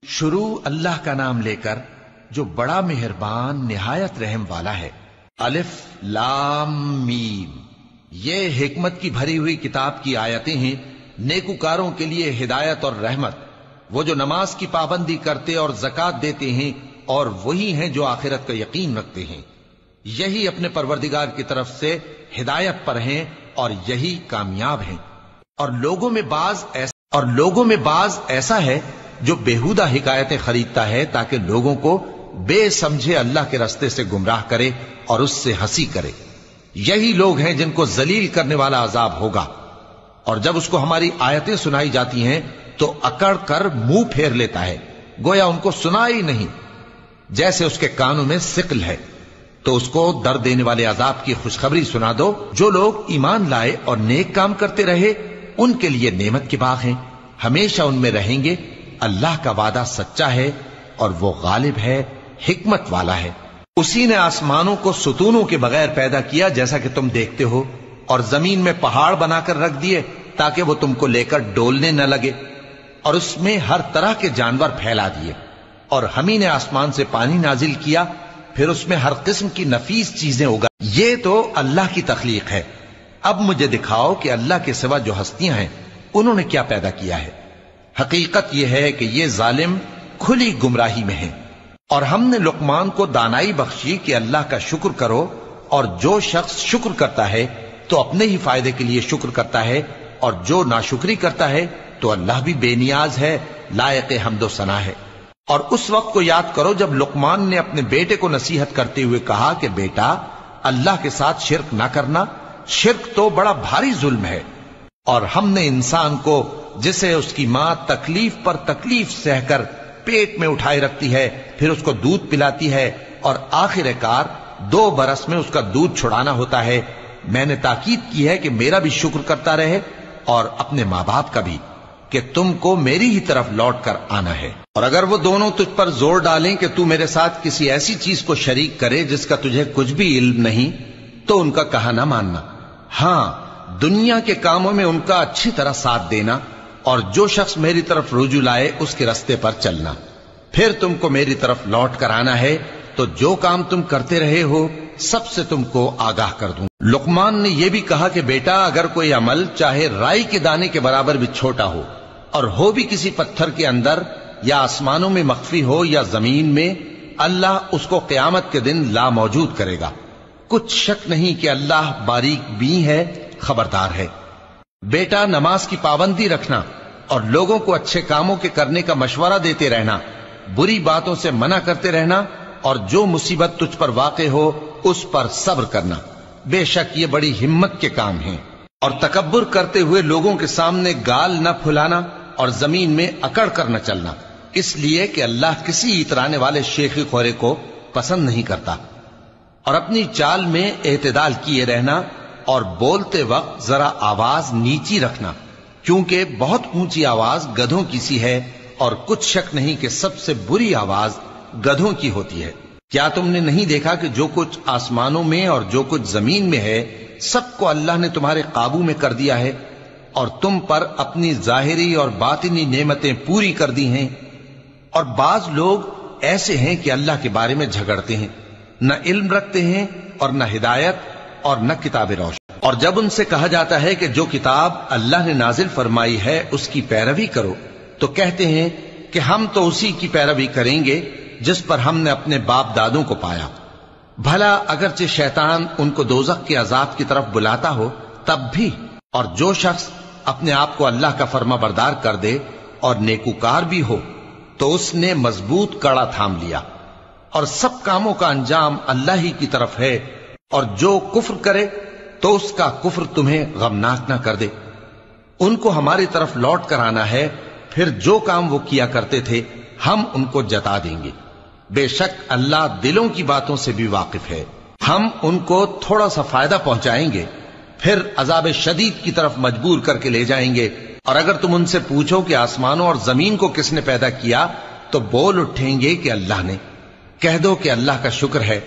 शुरू अल्लाह का नाम लेकर जो बड़ा मेहरबान निहायत रहम वाला है। अलिफ लाम मीम, ये हिकमत की भरी हुई किताब की आयतें हैं, नेकुकारों के लिए हिदायत और रहमत। वो जो नमाज की पाबंदी करते और ज़कात देते हैं और वही हैं जो आखिरत का यकीन रखते हैं। यही अपने परवरदिगार की तरफ से हिदायत पर हैं और यही कामयाब हैं। और लोगों में बाज ऐसा है जो बेहुदा हिकायतें खरीदता है ताकि लोगों को बेसमझे अल्लाह के रास्ते से गुमराह करे और उससे हंसी करे। यही लोग हैं जिनको जलील करने वाला अजाब होगा। और जब उसको हमारी आयतें सुनाई जाती हैं तो अकड़ कर मुंह फेर लेता है, गोया उनको सुना ही नहीं, जैसे उसके कानों में सिकल है। तो उसको दर्द देने वाले अजाब की खुशखबरी सुना दो। जो लोग ईमान लाए और नेक काम करते रहे उनके लिए नेमत के बाग हैं, हमेशा उनमें रहेंगे। अल्लाह का वादा सच्चा है और वो गालिब है, हिकमत वाला है। उसी ने आसमानों को सुतूनों के बगैर पैदा किया जैसा कि तुम देखते हो, और जमीन में पहाड़ बनाकर रख दिए ताकि वो तुमको लेकर डोलने न लगे, और उसमें हर तरह के जानवर फैला दिए। और हम ही ने आसमान से पानी नाजिल किया, फिर उसमें हर किस्म की नफीस चीजें उगा। ये तो अल्लाह की तख्लीक है। अब मुझे दिखाओ कि अल्लाह के सिवा जो हस्तियां हैं उन्होंने क्या पैदा किया है। हकीकत यह है कि ये जालिम खुली गुमराही में हैं। और हमने लुकमान को दानाई बख्शी कि अल्लाह का शुक्र करो, और जो शख्स शुक्र करता है तो अपने ही फायदे के लिए शुक्र करता है, और जो नाशुक्री करता है तो अल्लाह भी बेनियाज है, लायक हम्दो सना है। और उस वक्त को याद करो जब लुकमान ने अपने बेटे को नसीहत करते हुए कहा कि बेटा, अल्लाह के साथ शिरक ना करना, शिरक तो बड़ा भारी जुल्म है। और हमने इंसान को, जिसे उसकी मां तकलीफ पर तकलीफ सहकर पेट में उठाए रखती है, फिर उसको दूध पिलाती है और आखिरकार 2 बरस में उसका दूध छुड़ाना होता है, मैंने ताकीद की है कि मेरा भी शुक्र करता रहे और अपने मां बाप का भी, कि तुमको मेरी ही तरफ लौट कर आना है। और अगर वो दोनों तुझ पर जोर डालें कि तू मेरे साथ किसी ऐसी चीज को शरीक करे जिसका तुझे कुछ भी इल्म नहीं, तो उनका कहा ना मानना। हां, दुनिया के कामों में उनका अच्छी तरह साथ देना, और जो शख्स मेरी तरफ रुजू लाए उसके रास्ते पर चलना। फिर तुमको मेरी तरफ लौट कर आना है, तो जो काम तुम करते रहे हो सबसे तुमको आगाह कर दूं। लुकमान ने यह भी कहा कि बेटा, अगर कोई अमल चाहे राई के दाने के बराबर भी छोटा हो और हो भी किसी पत्थर के अंदर या आसमानों में मख्फी हो या जमीन में, अल्लाह उसको क़यामत के दिन ला मौजूद करेगा। कुछ शक नहीं कि अल्लाह बारीक बीन है, खबरदार है। बेटा, नमाज की पाबंदी रखना और लोगों को अच्छे कामों के करने का मशवरा देते रहना, बुरी बातों से मना करते रहना, और जो मुसीबत तुझ पर वाक़े हो उस पर सब्र करना। बेशक ये बड़ी हिम्मत के काम हैं। और तकब्बुर करते हुए लोगों के सामने गाल न फुलाना और जमीन में अकड़ कर न चलना, इसलिए कि अल्लाह किसी इतराने वाले शेखी खोरे को पसंद नहीं करता। और अपनी चाल में एतदाल किए रहना, और बोलते वक्त जरा आवाज नीची रखना, क्योंकि बहुत ऊंची आवाज गधों की सी है, और कुछ शक नहीं कि सबसे बुरी आवाज गधों की होती है। क्या तुमने नहीं देखा कि जो कुछ आसमानों में और जो कुछ जमीन में है सबको अल्लाह ने तुम्हारे काबू में कर दिया है, और तुम पर अपनी जाहिरी और बातिनी नेमतें पूरी कर दी हैं। और बाज लोग ऐसे हैं कि अल्लाह के बारे में झगड़ते हैं, न इल्म रखते हैं और न हिदायत और न किताब रोशन। और जब उनसे कहा जाता है कि जो किताब अल्लाह ने नाजिल फरमाई है उसकी पैरवी करो, तो कहते हैं कि हम तो उसी की पैरवी करेंगे जिस पर हमने अपने बाप दादों को पाया। भला अगरचे शैतान उनको दोजख के अजाब की तरफ बुलाता हो तब भी। और जो शख्स अपने आप को अल्लाह का फर्मा बरदार कर दे और नेकुकार भी हो, तो उसने मजबूत कड़ा थाम लिया, और सब कामों का अंजाम अल्लाह ही की तरफ है। और जो कुफ्र करे तो उसका कुफ्र तुम्हें गमनाक ना कर दे। उनको हमारी तरफ लौट कर आना है, फिर जो काम वो किया करते थे हम उनको जता देंगे। बेशक अल्लाह दिलों की बातों से भी वाकिफ है। हम उनको थोड़ा सा फायदा पहुंचाएंगे, फिर अजाब शदीद की तरफ मजबूर करके ले जाएंगे। और अगर तुम उनसे पूछो कि आसमानों और जमीन को किसने पैदा किया, तो बोल उठेंगे कि अल्लाह ने। कह दो कि अल्लाह का शुक्र है,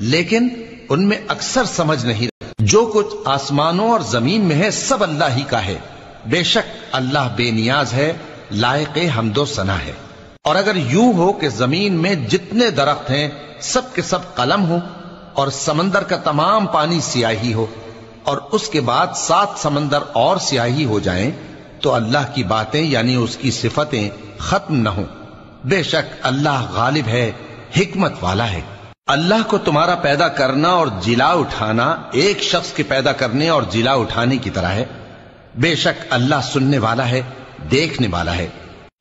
लेकिन उनमें अक्सर समझ नहीं। जो कुछ आसमानों और जमीन में है सब अल्लाह ही का है। बेशक अल्लाह बेनियाज है, लायक हम्दो सना है। اور اگر یوں ہو کہ زمین میں جتنے درخت ہیں سب کے سب قلم ہو اور سمندر کا تمام پانی سیاہی ہو اور اس کے بعد 7 سمندر اور سیاہی ہو جائیں تو اللہ کی باتیں یعنی اس کی صفتیں ختم نہ ہوں۔ بے شک اللہ غالب ہے، حکمت والا ہے۔ اللہ کو تمہارا پیدا کرنا اور جلا اٹھانا ایک شخص کے پیدا کرنے اور جلا اٹھانے کی طرح ہے۔ بے شک اللہ سننے والا ہے، دیکھنے والا ہے۔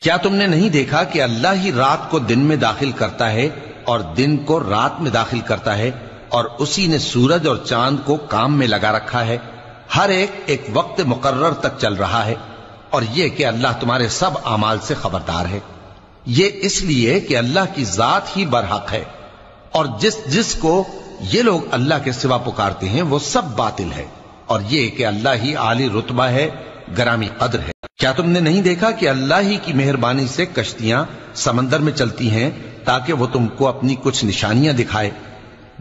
کیا تم نے نہیں دیکھا کہ اللہ ہی رات کو دن میں داخل کرتا ہے اور دن کو رات میں داخل کرتا ہے، اور اسی نے سورج اور چاند کو کام میں لگا رکھا ہے، ہر ایک وقت مقرر تک چل رہا ہے، اور یہ کہ اللہ تمہارے سب اعمال سے خبردار ہے۔ یہ اس لیے کہ اللہ کی ذات ہی برحق ہے، اور جس کو یہ لوگ اللہ کے سوا پکارتے ہیں وہ سب باطل ہے، اور یہ کہ اللہ ہی عالی رتبہ ہے، گرامی قدر ہے۔ کیا تم نے نہیں دیکھا کہ اللہ ہی کی مہربانی سے کشتیاں سمندر میں چلتی ہیں تاکہ وہ تم کو اپنی کچھ نشانیاں دکھائے؟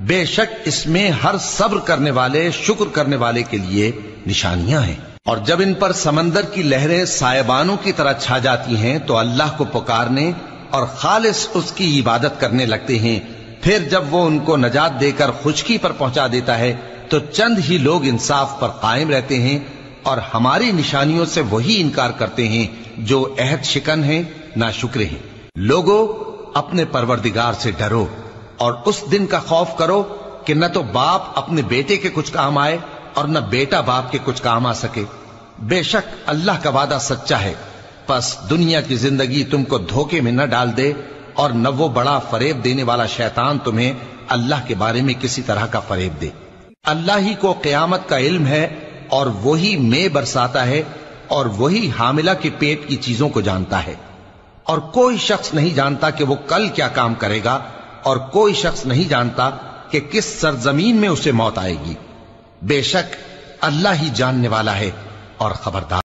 بے شک اس میں ہر صبر کرنے والے، شکر کرنے والے کے لیے نشانیاں ہیں۔ اور جب ان پر سمندر کی لہریں سائبانوں کی طرح چھا جاتی ہیں تو اللہ کو پکارنے اور خالص اس کی عبادت کرنے لگتے ہیں، پھر جب وہ ان کو نجات دے کر خشکی پر پہنچا دیتا ہے تو چند ہی لوگ انصاف پر قائم رہتے ہیں، اور ہماری نشانیوں سے وہی انکار کرتے ہیں جو عہد شکن ہیں، ناشکرے ہیں۔ لوگو اپنے پروردگار سے ڈرو اور اس دن کا خوف کرو کہ نہ تو باپ اپنے بیٹے کے کچھ کام آئے اور نہ بیٹا باپ کے کچھ کام آ سکے۔ بے شک اللہ کا وعدہ سچا ہے، پس دنیا کی زندگی تم کو دھوکے میں نہ ڈال دے، اور نہ وہ بڑا فریب دینے والا شیطان تمہیں اللہ کے بارے میں کسی طرح کا فریب دے۔ اللہ ہی کو قیامت کا علم ہے، اور وہی میں برساتا ہے، اور وہی حاملہ کے پیٹ کی چیزوں کو جانتا ہے، اور کوئی شخص نہیں جانتا کہ وہ کل کیا کام کرے گا، اور کوئی شخص نہیں جانتا کہ کس سرزمین میں اسے موت آئے گی۔ بے شک اللہ ہی جاننے والا ہے اور خبردار۔